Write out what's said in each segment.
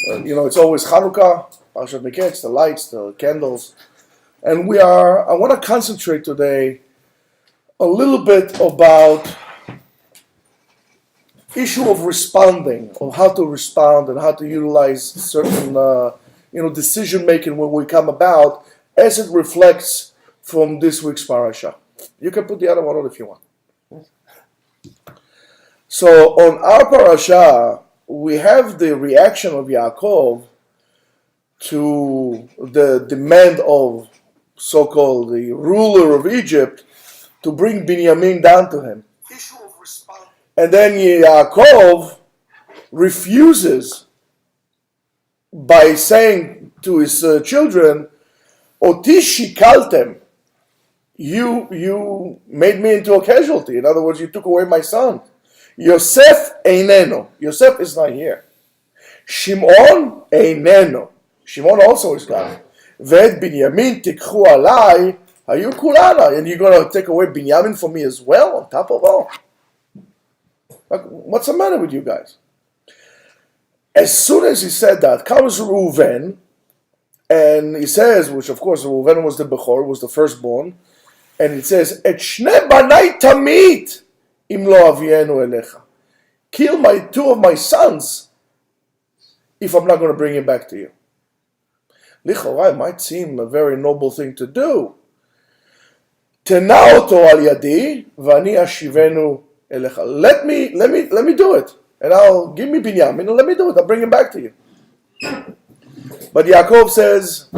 It's always Hanukkah, Parshat Mikeitz, the lights, the candles. And I want to concentrate today a little bit about issue of responding, of how to respond and how to utilize certain, decision making when we come about as it reflects from this week's parasha. You can put the other one on if you want. So on our parasha, we have the reaction of Yaakov to the demand of so-called the ruler of Egypt to bring Binyamin down to him. And then Yaakov refuses by saying to his children, Oti shikaltem, you made me into a casualty. In other words, you took away my son. Yosef eineno. Yosef is not here. Shimon eineno. Shimon also is gone. Ved Binyamin tikhu alai hayu kulana. And you're going to take away Binyamin from me as well, on top of all. Like, what's the matter with you guys? As soon as he said that, comes Reuven, and he says, which of course Reuven was the Bechor, was the firstborn, and it says, Et shne banai tamit im lo avienu elecha. Kill two of my sons if I'm not going to bring him back to you. Lichora, it might seem a very noble thing to do. Tena oto al yadi, vani ashivenu elecha. Let me do it. And I'll give me Binyamin and let me do it. I'll bring him back to you. But Yaakov says,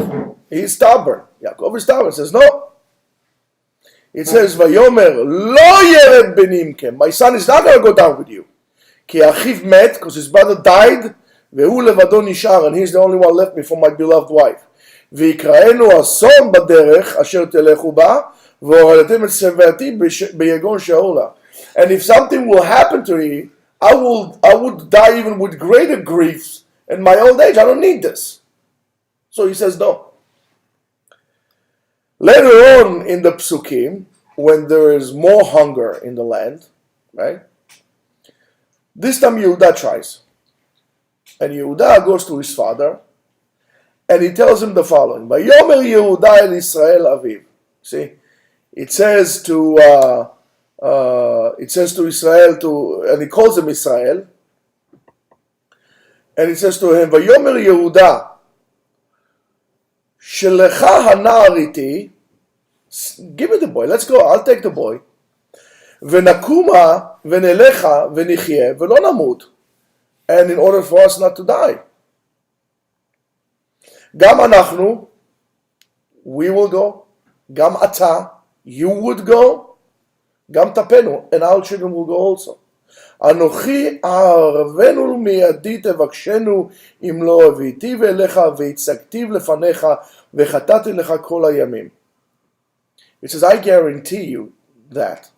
he's stubborn. Yaakov is stubborn. Says, no. It says, Vayomer, lo yered benimkem. My son is not going to go down with you. Ki achiv met, because his brother died, vehu levado nishar, and he's the only one left me for my beloved wife. V'yikraenu ason baderech, asher telechu ba, v'ohaletem et sevati beyegon sheola. And if something will happen to me, I would die even with greater griefs in my old age. I don't need this. So he says no. Later on in the psukim, when there is more hunger in the land, right? This time Yehuda tries. And Yehuda goes to his father, and he tells him the following. Vayomer Yehuda el Israel aviv. See, it says to Israel, and he calls him Israel, and it says to him, Vayomer Yehuda, Shelecha hana'ar iti, give me the boy, let's go, I'll take the boy. V'nakuma v'nelecha v'nichye v'lo namut, and in order for us not to die. Gam anachnu, we will go. Gam ata, you would go. Gam tapenu, and our children will go also. Anochi aravenu miyadi tevakshenu im lo aviti ve'elecha ve'itzaktiv lefanecha ve'chatati lecha kol hayamim. It says, I guarantee you that.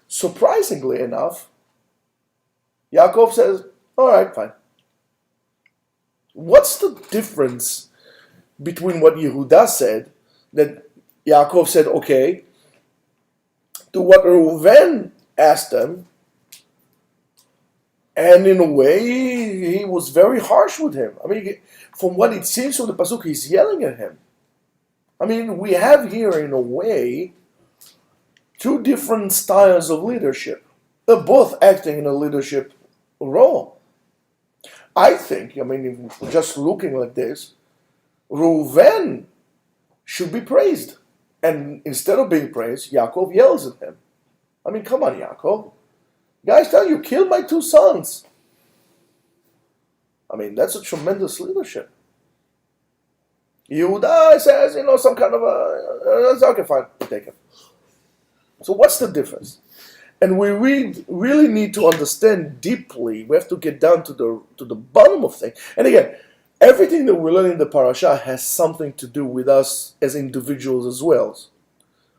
Surprisingly enough, Yaakov says, all right, fine. What's the difference between what Yehuda said, that Yaakov said, okay, to what Reuven asked him, and in a way, he was very harsh with him. I mean, from what it seems from the pasuk, he's yelling at him. I mean, we have here, in a way, two different styles of leadership. They're both acting in a leadership role. I think, just looking like this, Reuven should be praised. And instead of being praised, Yaakov yells at him. I mean, come on, Yaakov. Guys tell you, kill my two sons. I mean, that's a tremendous leadership. Yehuda says, some kind of okay, fine, take it. So what's the difference? And we really need to understand deeply. We have to get down to the bottom of things. And again, everything that we learn in the parasha has something to do with us as individuals as well.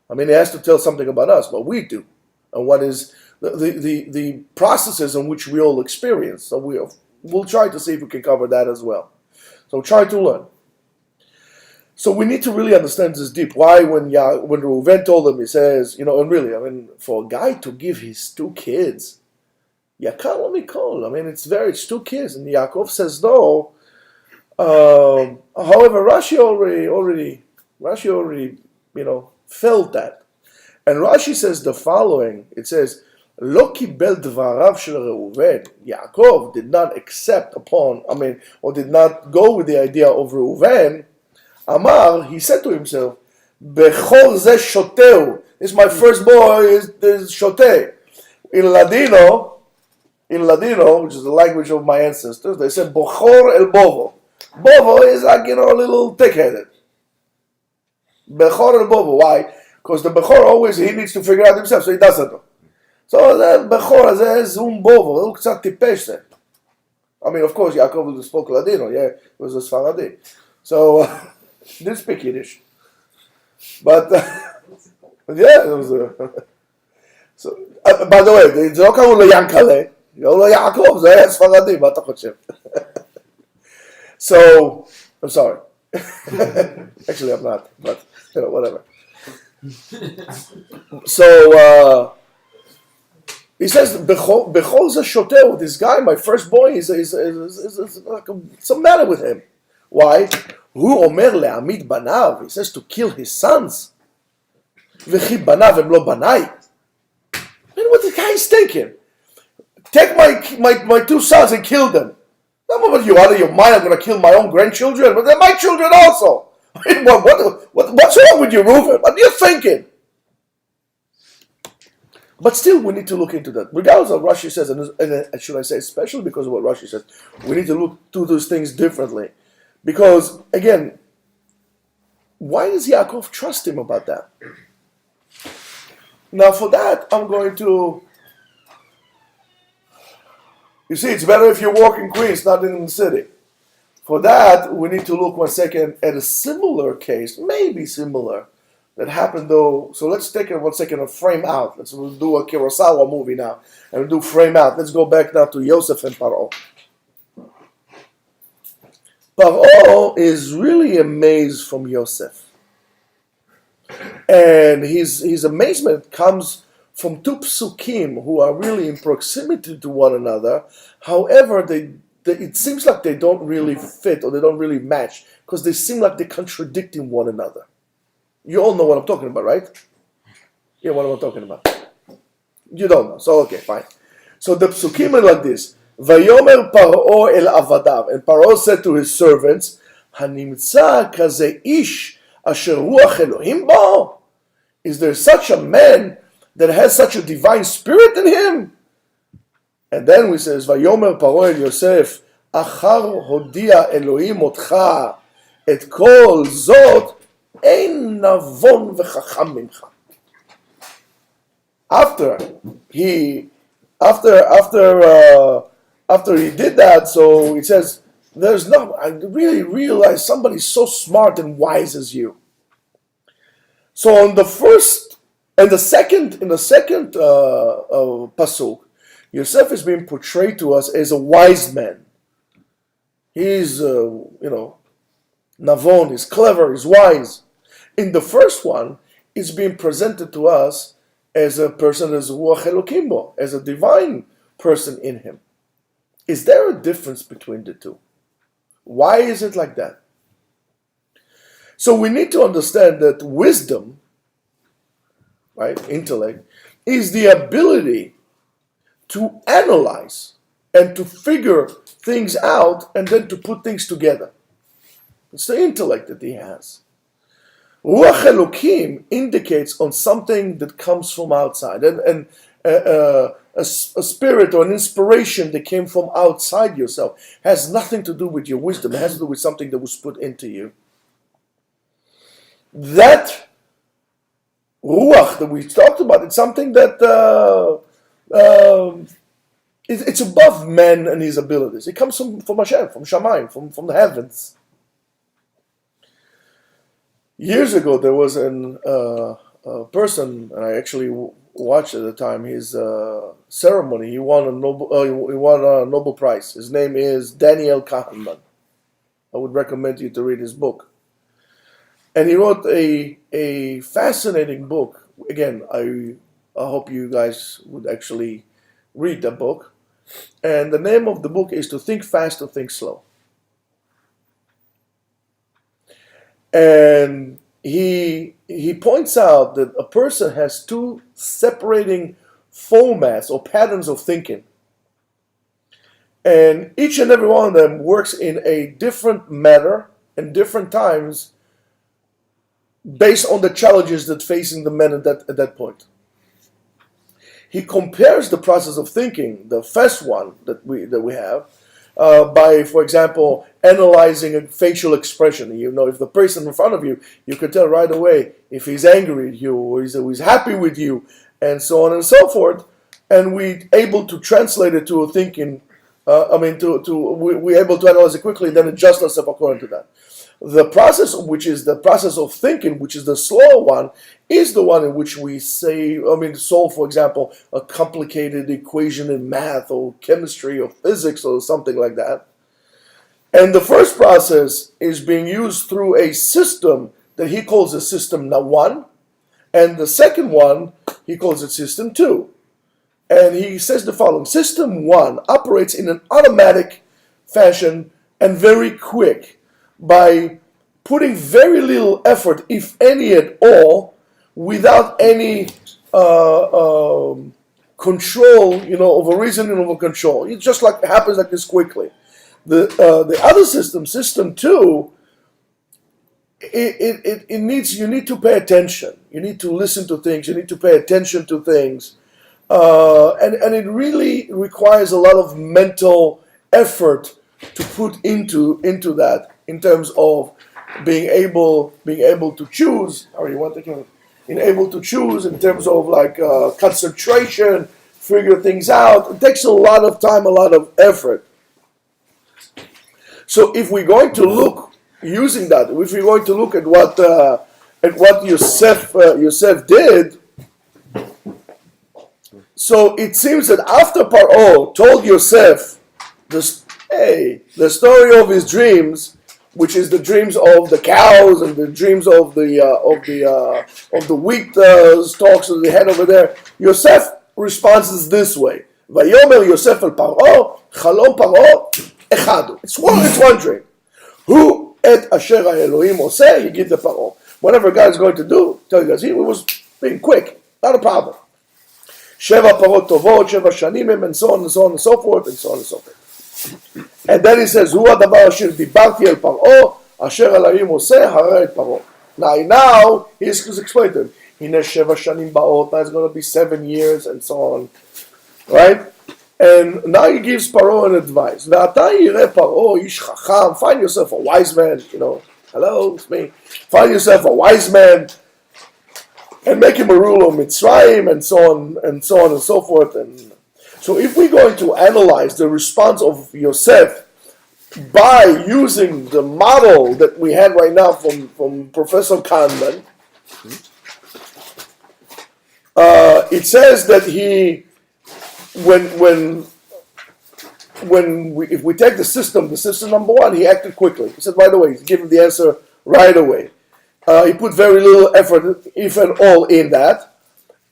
I mean, it has to tell something about us, what we do, and what is the processes in which we all experience. So we'll try to see if we can cover that as well. So try to learn. So we need to really understand this deep. Why when Reuven told him, he says, and really, for a guy to give his two kids Yakar mikol. I mean, it's 2 kids, and Yaakov says no. However, Rashi already, felt that. And Rashi says the following. It says, Lo kibel dvarav shel Reuven. Yaakov did not accept or did not go with the idea of Reuven. Amar, he said to himself, Bechor ze shoteu. This is my first boy, is shoteh. In Ladino, which is the language of my ancestors, they said, Bochor el bovo. Bovo is like, a little thick-headed. Bechor el bovo. Why? Because the Bechor always, he needs to figure out himself, so he doesn't know. So the Bechor הזה הוא bovo, הוא קצת טיפש זה. I mean, of course, Yaakov spoke Ladino, he was a Sfaradi. So, he didn't speak Yiddish. But, yeah, it was so, by the way, זה לא קראו לו ינקלה, קראו לו יעקב, זה היה ספרדי, מה אתה חושב? So, I'm sorry. Actually, I'm not, but, whatever. So, he says, Bechol ze shoteu, this guy, my first boy, is like some matter with him. Why? הוא אומר להעמיד בניו, he says to kill his sons. וכי בניו הם לא בניי. What the guy is thinking? Take my 2 sons and kill them. I'm about you out of your mind. I'm going to kill my own grandchildren, but they're my children also. What's wrong with you, Reuven? What are you thinking? But still, we need to look into that. Regardless of what Rashi says, and should I say, especially because of what Rashi says, we need to look to those things differently. Because, again, why does Yaakov trust him about that? Now, for that, I'm going to... You see, it's better if you walk in Queens, not in the city. For that, we need to look 1 second at a similar case, maybe similar, that happened though. So let's take 1 second and frame out. Let's do a Kurosawa movie now, and do frame out. Let's go back now to Yosef and Paro. Paro is really amazed from Yosef. And his amazement comes from 2 psukim who are really in proximity to one another. However, it seems like they don't really fit, or they don't really match, because they seem like they're contradicting one another. You all know what I'm talking about, right? Yeah, what am I talking about? You don't know. So, okay, fine. So the psukim are like this. Vayomer Paro el avadav. And Paro said to his servants, Hanimtza kaze ish asher ruach Elohim bo? Is there such a man that has such a divine spirit in him? And then we says, Vayomer Paro el Yosef, Achar hodia Elohim otcha et kol zot ein navon v'chacham mincha. After he did that, so it says, I really realized somebody so smart and wise as you. So in the second pasuk, Yosef is being portrayed to us as a wise man. He's, navon, he's clever, he's wise. In the first one, it's being presented to us as a person, as ruach Elokim bo, as a divine person in him. Is there a difference between the two? Why is it like that? So we need to understand that wisdom, right, intellect, is the ability to analyze and to figure things out and then to put things together. It's the intellect that he has. Ruach Elokim indicates on something that comes from outside, and a spirit or an inspiration that came from outside yourself has nothing to do with your wisdom. It has to do with something that was put into you. That ruach that we talked about, it's something that it's above man and his abilities. It comes from Hashem, from Shamayim, from the heavens. Years ago, there was a person, and I actually watched at the time his ceremony. He won a Nobel Prize. His name is Daniel Kahneman. I would recommend you to read his book. And he wrote a fascinating book. Again, I hope you guys would actually read the book. And the name of the book is To Think Fast, To Think Slow. And he points out that a person has two separating formats or patterns of thinking. And each and every one of them works in a different manner and different times based on the challenges that facing the man at that point. He compares the process of thinking, the first one that we have, by, for example, analyzing a facial expression. You know, if the person in front of you, you can tell right away if he's angry at you or he's happy with you, and so on and so forth. And we're able to translate it to a thinking. We're able to analyze it quickly, then adjust ourselves according to that. The process, which is the process of thinking, which is the slower one, is the one in which we solve, for example, a complicated equation in math or chemistry or physics or something like that. And the first process is being used through a system that he calls a system 1, and the second one, he calls it system 2. And he says the following: System 1 operates in an automatic fashion and very quick by putting very little effort, if any at all, without any control, over reasoning over control. It just happens like this quickly. The other system, System 2, you need to pay attention. You need to listen to things. You need to pay attention to things. And it really requires a lot of mental effort to put into that, in terms of being able to choose. Being able to choose in terms of concentration, figure things out. It takes a lot of time, a lot of effort. So if we're going to look using that, if we're going to look at what Yosef did. So it seems that after Paro told Yosef the story of his dreams, which is the dreams of the cows and the dreams of the wheat stalks that they had over there, Yosef responds this way: Vayomer Yosef el Paro, Chalom Paro echadu. It's one dream. Who et asher Elohim oseh, he gives the Paro. Whatever God is going to do, tell you guys, he was being quick, not a problem. Sheva parot tovot, sheva shanim, and so on and so on and so forth, and so on and so forth. And then he says, Hu hadavar asher dibarti el paro, asher Elohim oseh hara et paro. Now he's explained to him. Hine sheva shanim baot, now it's going to be 7 years, and so on. Right? And now he gives Paro an advice. Ve'ata yireh Paro ish chacham, find yourself a wise man, hello, it's me. Find yourself a wise man, and make him a ruler of Mitzrayim, and so on and so on and so forth. And so if we're going to analyze the response of Yosef by using the model that we had right now from Professor Kahneman, it says that if we take the system number 1, he acted quickly. He said right away, he gave him the answer right away. He put very little effort, if at all, in that,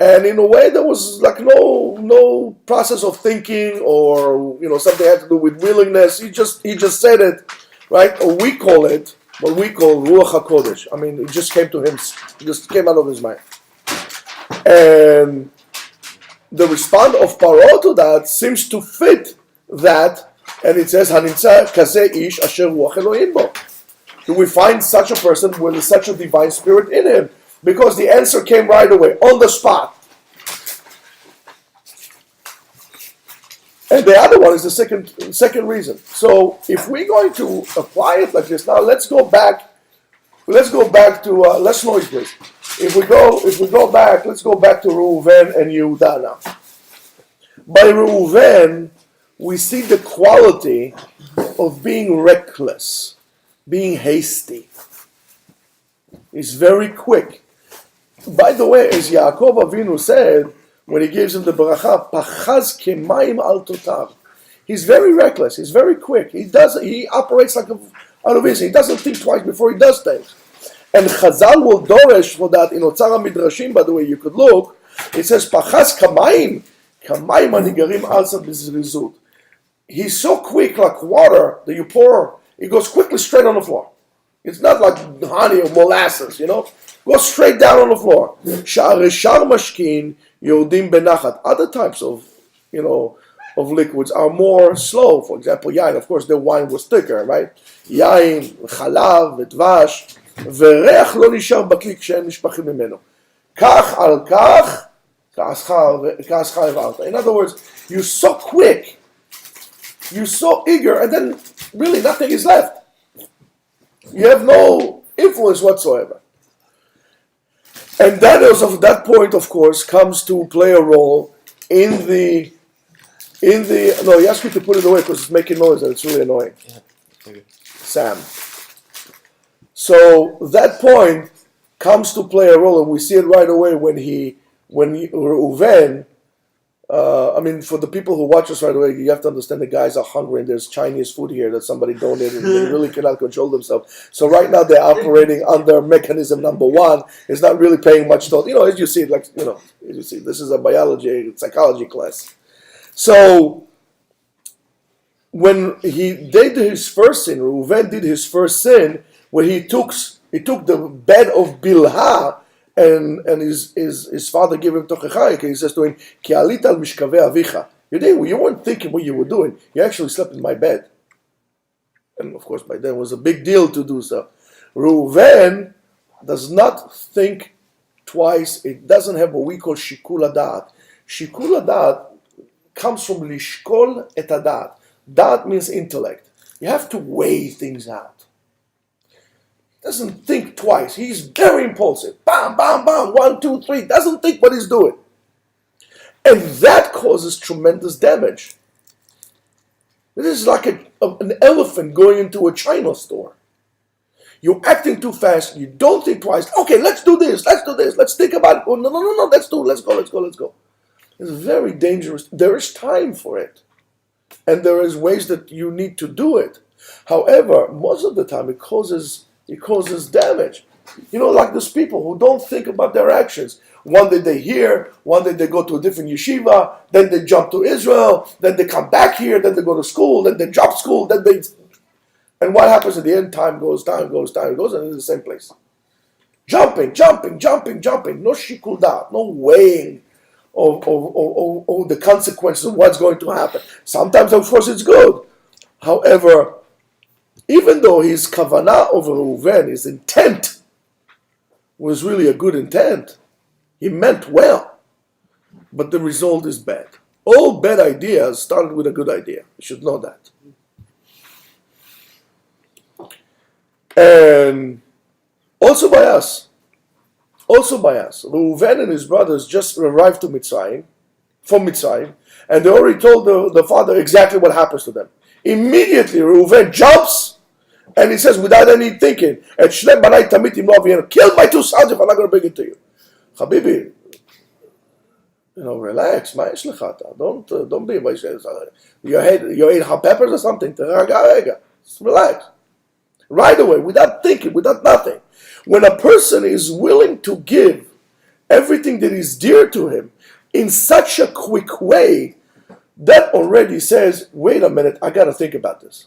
and in a way there was no process of thinking or something had to do with willingness. He just said it, right? Or we call it what we call Ruach HaKodesh. I mean, it just came to him, it just came out of his mind. And the response of Paro to that seems to fit that, and it says Hanitza Kazeh Ish Asher Ruach Elohim Bo. Do we find such a person with such a divine spirit in him? Because the answer came right away, on the spot. And the other one is the second reason. So if we're going to apply it like this, now let's go back to less noise, please. If we go back, let's go back to Reuven and Yehuda now. By Reuven, we see the quality of being reckless, being hasty. He's very quick. By the way, as Yaakov Avinu said, when he gives him the bracha, pachaz kemayim al totav. He's very reckless. He's very quick. He operates like out of his. He doesn't think twice before he does things. And Chazal will doresh for that in Otzar HaMidrashim. By the way, you could look. It says pachaz kamayim anigarim alsa b'zrizut. he's so quick, like water that you pour, it goes quickly straight on the floor. It's not like honey or molasses, Goes straight down on the floor. Sha'ar mashkin yodim benachat. Other types of, of liquids are more slow. For example, yain. Of course, the wine was thicker, right? Yain, chalav, dvash, vereach lo nishar bakli כשהם נשפכים ממנו. כך על כך, כעסך הבערת. In other words, you're so quick, you're so eager, and then really nothing is left. You have no influence whatsoever. And that is, of that point, of course, comes to play a role in the no, he asked me to put it away because it's making noise and it's really annoying. Okay. Sam. So that point comes to play a role, and we see it right away when Reuven, for the people who watch us right away, you have to understand the guys are hungry and there's Chinese food here that somebody donated and they really cannot control themselves. So right now they're operating under mechanism number one. It's not really paying much thought. As you see, this is a biology, psychology class. So when he did his first sin, Reuven did his first sin, where he took the bed of Bilhah, and his father gave him tochechayik, and he says to him, Ki alit al mishkaveh avicha. You weren't thinking what you were doing. You actually slept in my bed. And of course, by then it was a big deal to do so. Reuven does not think twice. It doesn't have what we call shikul hadat. Shikul hadat comes from lishkol et hadat. Dat means intellect. You have to weigh things out. Doesn't think twice. He's very impulsive. Bam, bam, bam, 1, 2, 3. Doesn't think what he's doing. And that causes tremendous damage. This is like an elephant going into a china store. You're acting too fast. You don't think twice. Okay, let's do this. Let's think about it. Oh, no. Let's go. It's very dangerous. There is time for it. And there is ways that you need to do it. However, most of the time it causes damage. Like those people who don't think about their actions. One day they hear, one day they go to a different yeshiva, then they jump to Israel, then they come back here, then they go to school, then they drop school, and what happens at the end? Time goes, and it's the same place. Jumping. No shikul dat, no weighing of the consequences of what's going to happen. Sometimes, of course, it's good. However, even though his kavanah over Reuven, his intent, was really a good intent, he meant well, but the result is bad. All bad ideas started with a good idea. You should know that. And also by us, Reuven and his brothers just arrived from Mitzrayim, and they already told the father exactly what happens to them. Immediately, Reuven jumps, and he says, without any thinking, kill my 2 sons if I'm not going to bring it to you. Habibi, relax. Don't be. You ate hot peppers or something? Just relax. Right away, without thinking, without nothing. When a person is willing to give everything that is dear to him in such a quick way, that already says, wait a minute, I got to think about this.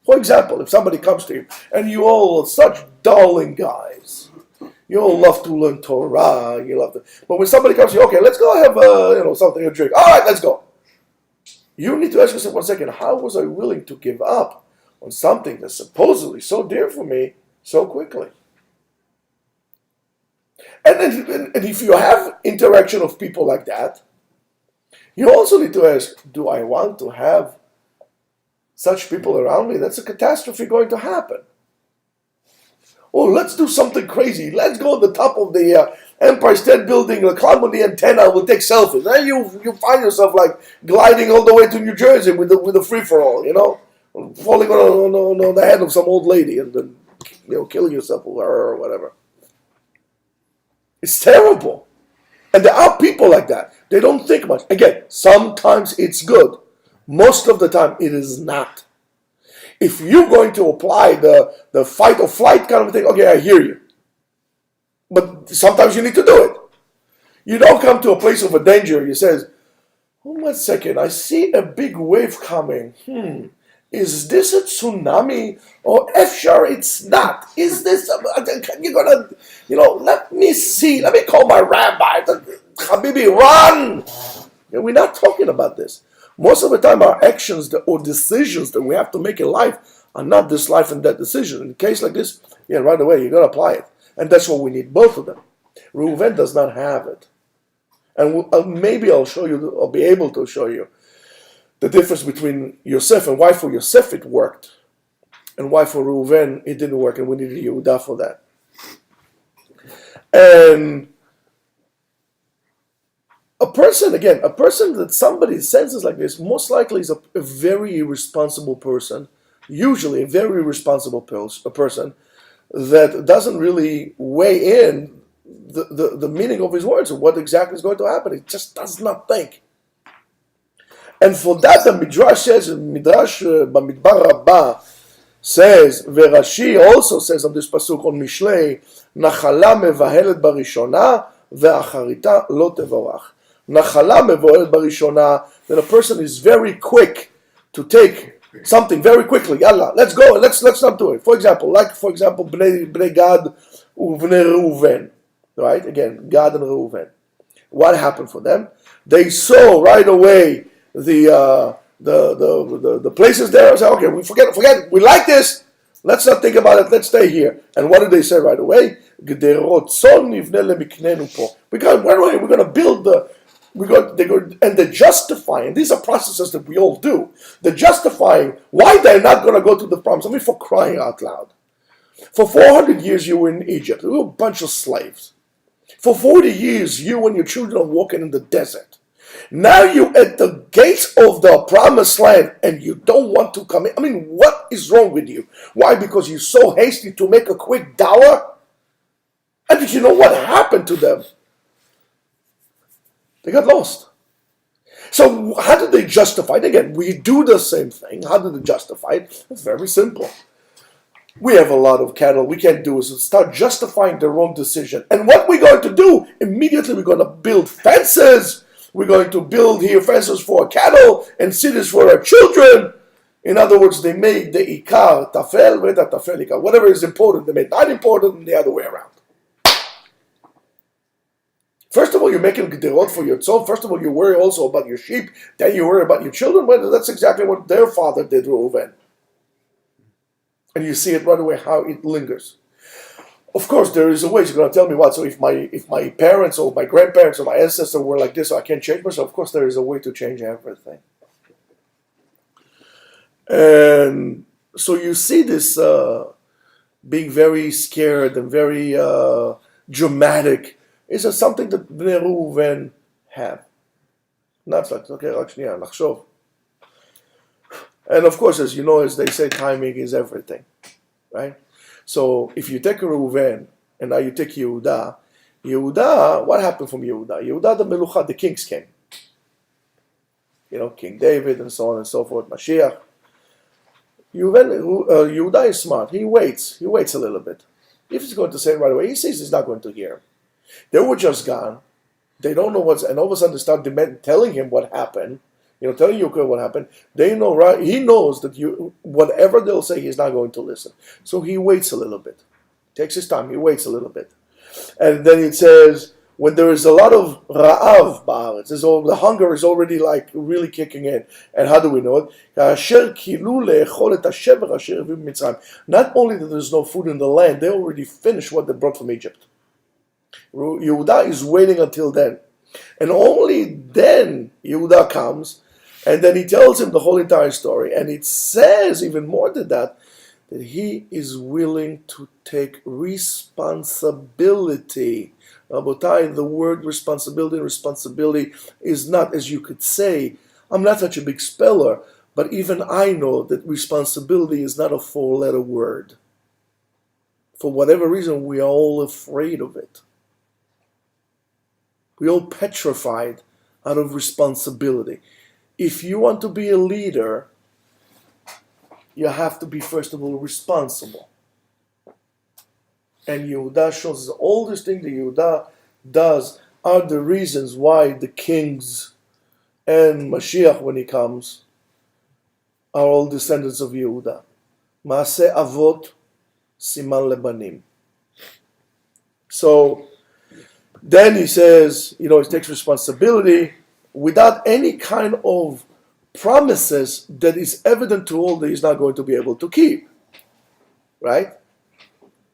For example, if somebody comes to you, and you all are such darling guys, you all love to learn Torah, but when somebody comes to you, okay, let's go have something to drink. All right, let's go. You need to ask yourself, 1 second, how was I willing to give up on something that's supposedly so dear for me so quickly? And if you have interaction of people like that, you also need to ask, do I want to have such people around me? That's a catastrophe going to happen. Oh, let's do something crazy. Let's go to the top of the Empire State Building, climb on the antenna, we'll take selfies. Then you find yourself like gliding all the way to New Jersey with the free-for-all, falling on the head of some old lady and then killing yourself with her or whatever. It's terrible. And there are people like that. They don't think much. Again, sometimes it's good. Most of the time it is not. If you're going to apply the fight or flight kind of thing, okay, I hear you. But sometimes you need to do it. You don't come to a place of a danger. You say, 1 second, I see a big wave coming. Is this a tsunami? Or Efshar, it's not. Is this, you're gonna, let me see. Let me call my rabbi. Habibi, run! We're not talking about this. Most of the time, our actions or decisions that we have to make in life are not this life and that decision. In a case like this, right away, you're going to apply it. And that's what we need, both of them. Reuven does not have it. And maybe I'll be able to show you the difference between Yosef and why for Yosef it worked and why for Reuven it didn't work, and we needed Yehuda for that. And a person that somebody senses like this, most likely is a very irresponsible person, usually a very irresponsible person that doesn't really weigh in the meaning of his words or what exactly is going to happen. He just does not think. And for that, the Midrash says, Bamidbar Rabbah says, Verashi also says on this pasuk on Mishlei, Nachala mevahelet barishona ve'acharita lo tevorach. Nachala mevahelet barishona, that a person is very quick to take something very quickly. Yalla, let's go. Let's not do it. For example, Bnei Gad u'Bnei Reuven. Right? Again, Gad and Reuven. What happened for them? They saw right away the places there. I said, okay, we forget it. We like this. Let's not think about it. Let's stay here. And what did they say right away? Because right away we're going to build and they're justifying. These are processes that we all do. They're justifying why they're not going to go to the promise. I mean, for crying out loud. For 400 years you were in Egypt. You were a bunch of slaves. For 40 years you and your children are walking in the desert. Now you're at the gates of the promised land and you don't want to come in. I mean, what is wrong with you? Why? Because you're so hasty to make a quick dollar? And you know what happened to them? They got lost. So how did they justify it? Again, we do the same thing. How did they justify it? It's very simple. We have a lot of cattle. We can't do is start justifying the wrong decision. And what we're going to do, immediately we're going to build fences. We're going to build here fences for our cattle and cities for our children. In other words, they made the ikar tafel with a tafel ikar. Whatever is important, they made not important, and the other way around. First of all, you're making gederot for your tzom. First of all, you worry also about your sheep. Then you worry about your children. Well, that's exactly what their father did, Reuven. And you see it right away how it lingers. Of course, there is a way. You're going to tell me what? So if my parents or my grandparents or my ancestors were like this, so I can't change myself. Of course, there is a way to change everything. And so you see this being very scared and very dramatic. Is something that Bnei Reuven have. Not like, okay, nachshov. And of course, as you know, as they say, timing is everything, right? So if you take a Reuven and now you take Yehuda, what happened from Yehuda? Yehuda, the Melucha, the kings came. King David and so on and so forth, Mashiach. Yehuda is smart. He waits a little bit. If he's going to say it right away, he says he's not going to hear him. They were just gone. They don't know and all of a sudden they start telling him what happened. Telling Yuka what happened. They know, right? He knows that whatever they'll say, he's not going to listen. So he waits a little bit. Takes his time. He waits a little bit. And then it says, when there is a lot of ra'av ba'aretz, the hunger is already like really kicking in. And how do we know it? Not only that there's no food in the land, they already finished what they brought from Egypt. Yehuda is waiting until then. And only then Yehuda comes, and then he tells him the whole entire story. And it says even more than that he is willing to take responsibility. Rabotai, the word responsibility is not, as you could say, I'm not such a big speller, but even I know that responsibility is not a four-letter word. For whatever reason, we are all afraid of it. We're all petrified out of responsibility. If you want to be a leader, you have to be, first of all, responsible. And Yehuda shows us all these things that Yehuda does are the reasons why the kings and Mashiach, when he comes, are all descendants of Yehuda. Maaseh Avot Siman Lebanim. So then he says, he takes responsibility without any kind of promises that is evident to all that he's not going to be able to keep. Right?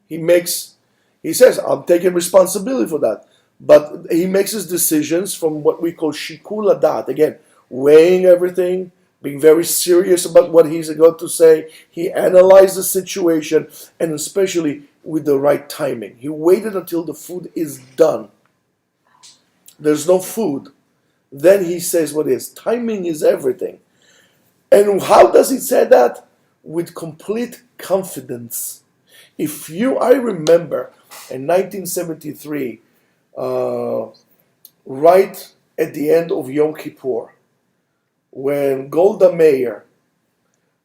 He says, I'm taking responsibility for that. But he makes his decisions from what we call shikul hadat. Again, weighing everything, being very serious about what he's going to say. He analyzed the situation, and especially with the right timing. He waited until the food is done. There's no food. Then he says what is. Timing is everything. And how does he say that? With complete confidence. I remember in 1973, right at the end of Yom Kippur, when Golda Meir,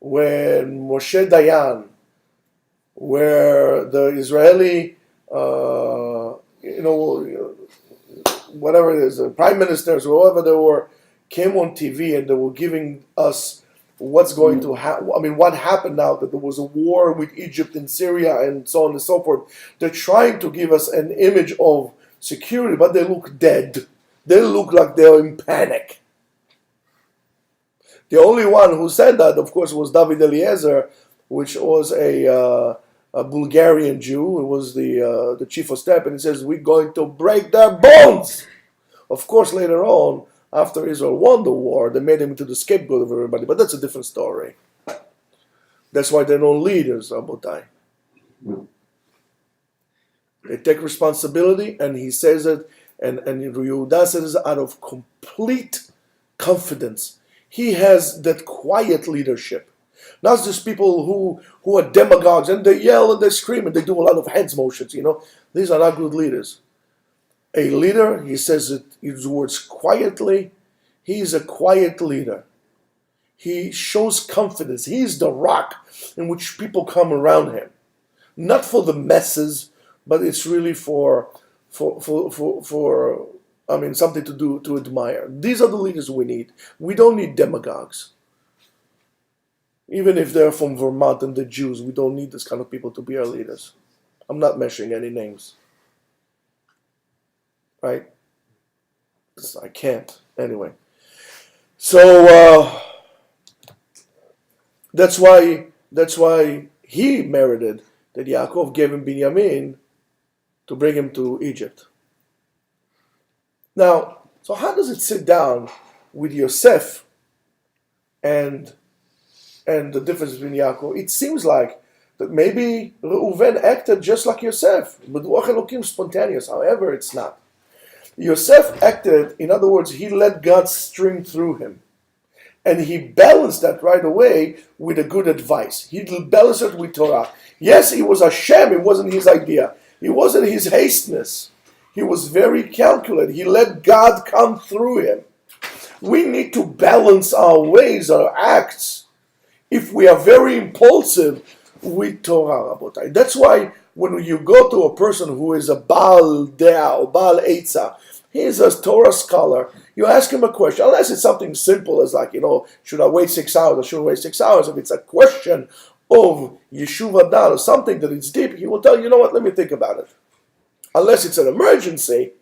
when Moshe Dayan, where the Israeli, whatever it is, the prime ministers, whoever they were, came on TV and they were giving us what's going to happen. I mean, what happened now that there was a war with Egypt and Syria and so on and so forth. They're trying to give us an image of security, but they look dead. They look like they're in panic. The only one who said that, of course, was David Eliezer, which was a Bulgarian Jew. It was the chief of staff, and he says, we're going to break their bones. Of course, later on, after Israel won the war, they made him into the scapegoat of everybody, but that's a different story. That's why they're no leaders, Rabotai. They take responsibility, and he says it, and Yehuda says it out of complete confidence. He has that quiet leadership. Not just people who are demagogues, and they yell and they scream, and they do a lot of hands motions, These are not good leaders. A leader, he says it, he uses words quietly. He is a quiet leader. He shows confidence. He is the rock in which people come around him. Not for the messes, but it's really for something to admire. These are the leaders we need. We don't need demagogues. Even if they're from Vermont and the Jews, we don't need this kind of people to be our leaders. I'm not mentioning any names. Right? I can't. Anyway. So that's why he merited that Yaakov gave him Binyamin to bring him to Egypt. Now, so how does it sit down with Yosef and the difference between Yaakov? It seems like that maybe Reuven acted just like Yosef, but Elokim spontaneous. However, it's not. Yosef acted, in other words, he let God stream through him. And he balanced that right away with a good advice. He balanced it with Torah. Yes, it was Hashem, it wasn't his idea. It wasn't his hasteness. He was very calculated. He let God come through him. We need to balance our ways, our acts. If we are very impulsive with Torah, Rabotai. That's why when you go to a person who is a Baal Dea or Baal Eitzah, he is a Torah scholar, you ask him a question, unless it's something simple as like, should I wait 6 hours or shouldn't I wait 6 hours? If it's a question of Yeshuv Adal or something that is deep, he will tell you, what, let me think about it. Unless it's an emergency,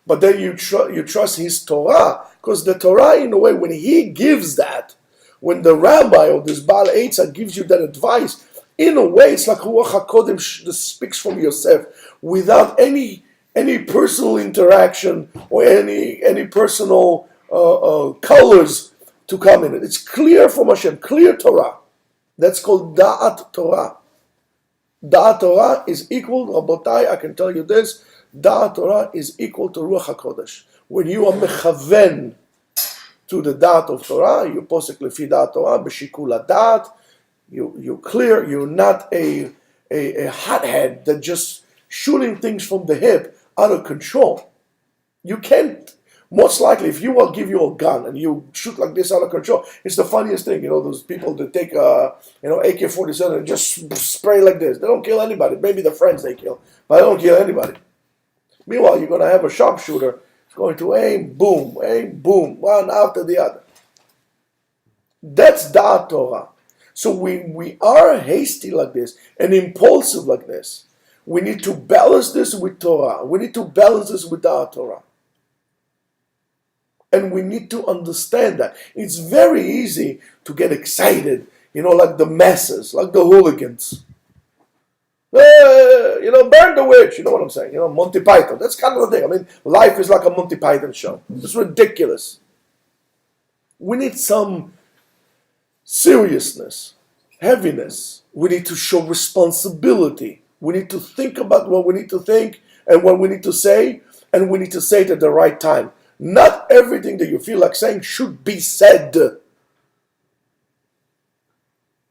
but then you trust his Torah, because the Torah, in a way, when he gives that, when the rabbi or this Baal Eitzah gives you that advice, in a way, it's like Ruach HaKodesh that speaks from Yosef without any personal interaction or any personal colors to come in it. It's clear from Hashem, clear Torah. That's called Da'at Torah. Da'at Torah is equal, Rabotai, I can tell you this, Da'at Torah is equal to Ruach HaKodesh. When you are mechaven to the Da'at of Torah, you posek lefi Da'at Torah, b'shikul Da'at, you're clear, you're not a hothead that just shooting things from the hip out of control. You can't, most likely, if you will give you a gun and you shoot like this out of control, it's the funniest thing, those people that take AK-47 and just spray like this. They don't kill anybody. Maybe the friends they kill, but they don't kill anybody. Meanwhile, you're going to have a sharpshooter going to aim, boom, one after the other. That's Da'at Torah. So we are hasty like this and impulsive like this. We need to balance this with Torah. We need to balance this with Da'at Torah. And we need to understand that. It's very easy to get excited, like the masses, like the hooligans. Burn the witch, you know what I'm saying? Monty Python. That's kind of the thing. I mean, life is like a Monty Python show. It's ridiculous. We need some seriousness, heaviness. We need to show responsibility. We need to think about what we need to think and what we need to say, and we need to say it at the right time. Not everything that you feel like saying should be said.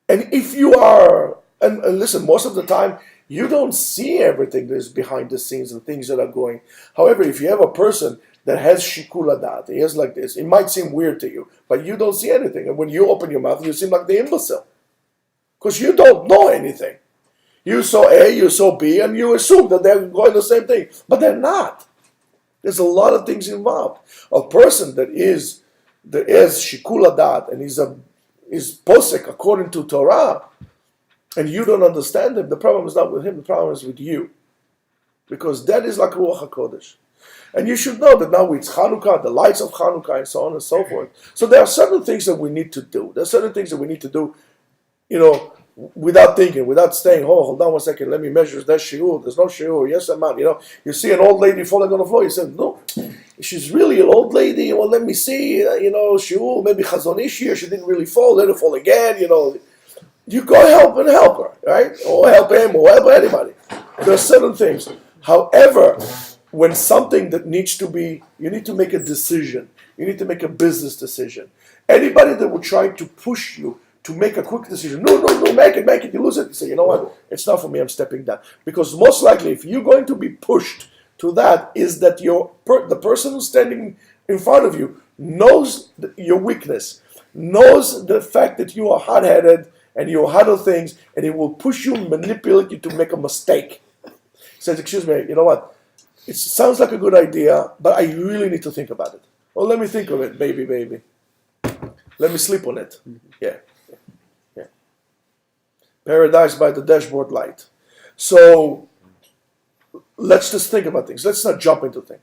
And if you are, and listen, most of the time, you don't see everything that is behind the scenes and things that are going. However, if you have a person that has shikul hadat, he has like this, it might seem weird to you, but you don't see anything. And when you open your mouth, you seem like the imbecile. Because you don't know anything. You saw A, you saw B, and you assume that they're going the same thing. But they're not. There's a lot of things involved. A person that is shikul hadat and is posek according to Torah, and you don't understand him, the problem is not with him, the problem is with you. Because that is like Ruach HaKodesh. And you should know that now it's Chanukah, the lights of Chanukah, and so on and so forth. So there are certain things that we need to do. There are certain things that we need to do, without thinking, without staying, hold on one second, let me measure that shiur. There's no shiur. Yes, man. You see an old lady falling on the floor, you say, no, she's really an old lady. Well, let me see, shiur, maybe Chazon Ish here, she didn't really fall, let her fall again, You go help her, right? Or help him, or help anybody. There are certain things. However, when something that needs to be, you need to make a decision. You need to make a business decision. Anybody that will try to push you to make a quick decision, no, make it, you lose it. You say, you know what, it's not for me, I'm stepping down. Because most likely, if you're going to be pushed to that, is that the person who's standing in front of you knows your weakness, knows the fact that you are hot-headed, and you'll handle things, and he will push you and manipulate you to make a mistake. He says, excuse me, you know what? It sounds like a good idea, but I really need to think about it. Well, let me think of it, baby. Let me sleep on it. Yeah. Paradise by the dashboard light. So, let's just think about things. Let's not jump into things.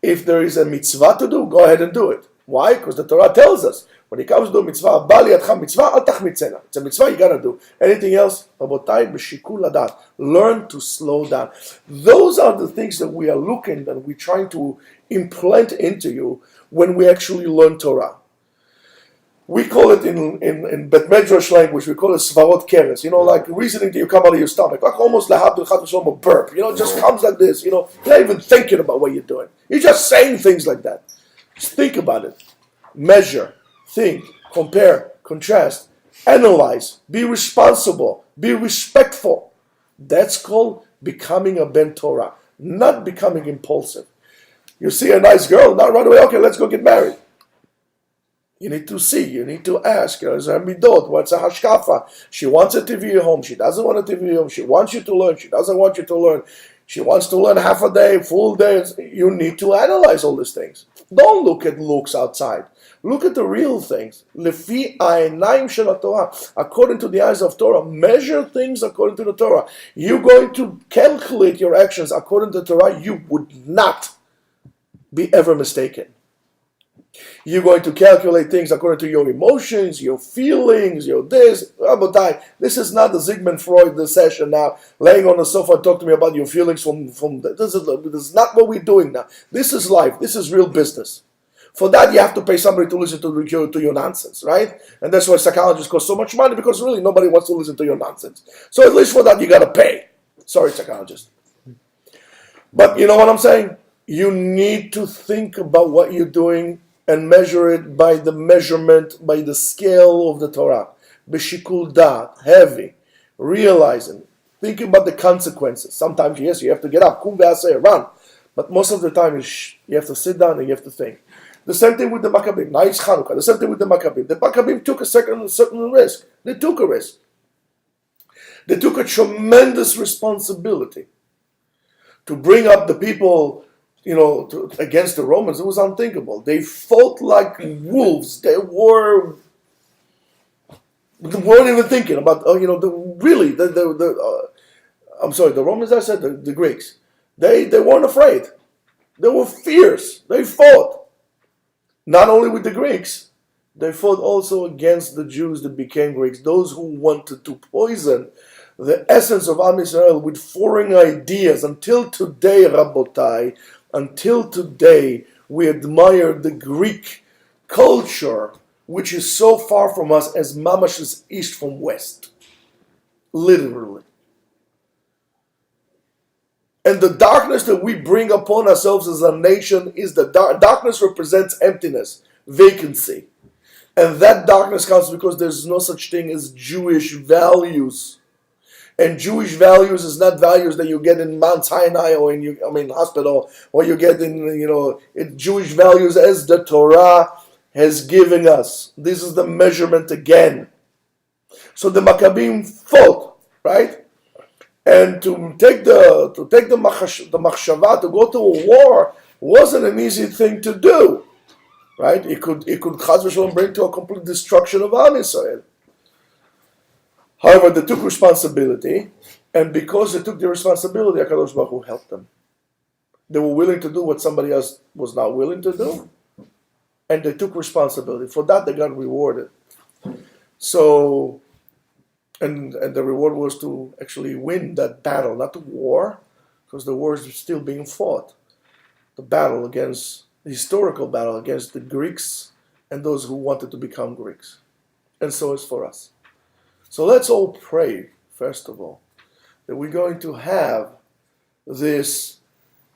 If there is a mitzvah to do, go ahead and do it. Why? Because the Torah tells us, when it comes to a mitzvah, it's a mitzvah you gotta do. Anything else? Rabotai, b'shikul hadat. Learn to slow down. Those are the things that we are looking and we're trying to implant into you when we actually learn Torah. We call it in Bet Medrash language, we call it svarot keres. Like reasoning that you come out of your stomach, like almost a burp. It just comes like this. You're not even thinking about what you're doing. You're just saying things like that. Just think about it. Measure, think, compare, contrast, analyze, be responsible, be respectful. That's called becoming a Ben Torah, not becoming impulsive. You see a nice girl, not right away, okay, let's go get married. You need to see, you need to ask, is her midot, what's a hashkafa? She wants a TV at home, she doesn't want a TV at home, she wants you to learn, she doesn't want you to learn, she wants to learn half a day, full day. You need to analyze all these things. Don't look at looks outside. Look at the real things. Lefi ha'enaim shel Torah, according to the eyes of Torah. Measure things according to the Torah. You're going to calculate your actions according to the Torah. You would not be ever mistaken. You're going to calculate things according to your emotions, your feelings, your this. This is not the Sigmund Freud session now. Laying on the sofa, talk to me about your feelings this is not what we're doing now. This is life. This is real business. For that, you have to pay somebody to listen to your nonsense, right? And that's why psychologists cost so much money, because really nobody wants to listen to your nonsense. So at least for that, you got to pay. Sorry, psychologist. But you know what I'm saying? You need to think about what you're doing and measure it by the measurement, by the scale of the Torah. B'shikul da'at, heavy, realizing, thinking about the consequences. Sometimes, yes, you have to get up, kum ve'aseh, run. But most of the time, you have to sit down and you have to think. The same thing with the Maccabim. Now it's Chanukah. The same thing with the Maccabim. The Maccabim took a certain risk. They took a risk. They took a tremendous responsibility to bring up the people against the Romans, it was unthinkable. They fought like wolves. They weren't even thinking about, I'm sorry, the Romans, I said, the Greeks. They weren't afraid. They were fierce. They fought. Not only with the Greeks, they fought also against the Jews that became Greeks, those who wanted to poison the essence of Am Yisrael with foreign ideas. Until today, Rabotai, until today, we admire the Greek culture, which is so far from us as mamash is east from west. Literally. And the darkness that we bring upon ourselves as a nation is the darkness represents emptiness, vacancy. And that darkness comes because there's no such thing as Jewish values. And Jewish values is not values that you get in Mount Sinai or in hospital, or you get in Jewish values as the Torah has given us. This is the measurement again. So the Maccabim fought, right? And to take the machshava, to go to a war, wasn't an easy thing to do, right? It could chas v'shalom bring to a complete destruction of Am Yisrael. However, they took responsibility, and because they took the responsibility, HaKadosh Baruch Hu helped them. They were willing to do what somebody else was not willing to do, and they took responsibility. For that, they got rewarded. So, and the reward was to actually win that battle, not the war, because the war is still being fought. The historical battle against the Greeks and those who wanted to become Greeks. And so it's for us. So let's all pray, first of all, that we're going to have this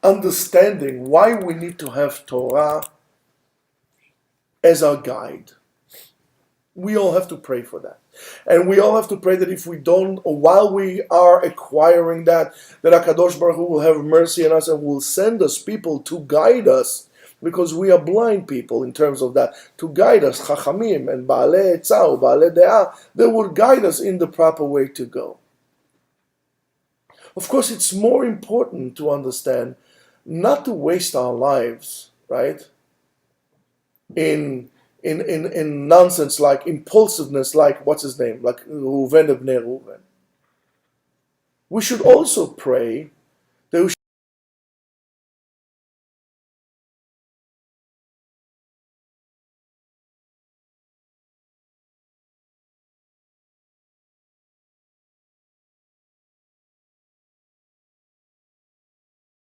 understanding why we need to have Torah as our guide. We all have to pray for that. And we all have to pray that if we don't, or while we are acquiring that HaKadosh Baruch Hu will have mercy on us and will send us people to guide us, because we are blind people in terms of that, to guide us, Chachamim and Baalei Etzah, Baalei De'ah, they will guide us in the proper way to go. Of course, it's more important to understand not to waste our lives, right, in nonsense like impulsiveness, like what's his name, like Reuven ibn Reuven. We should also pray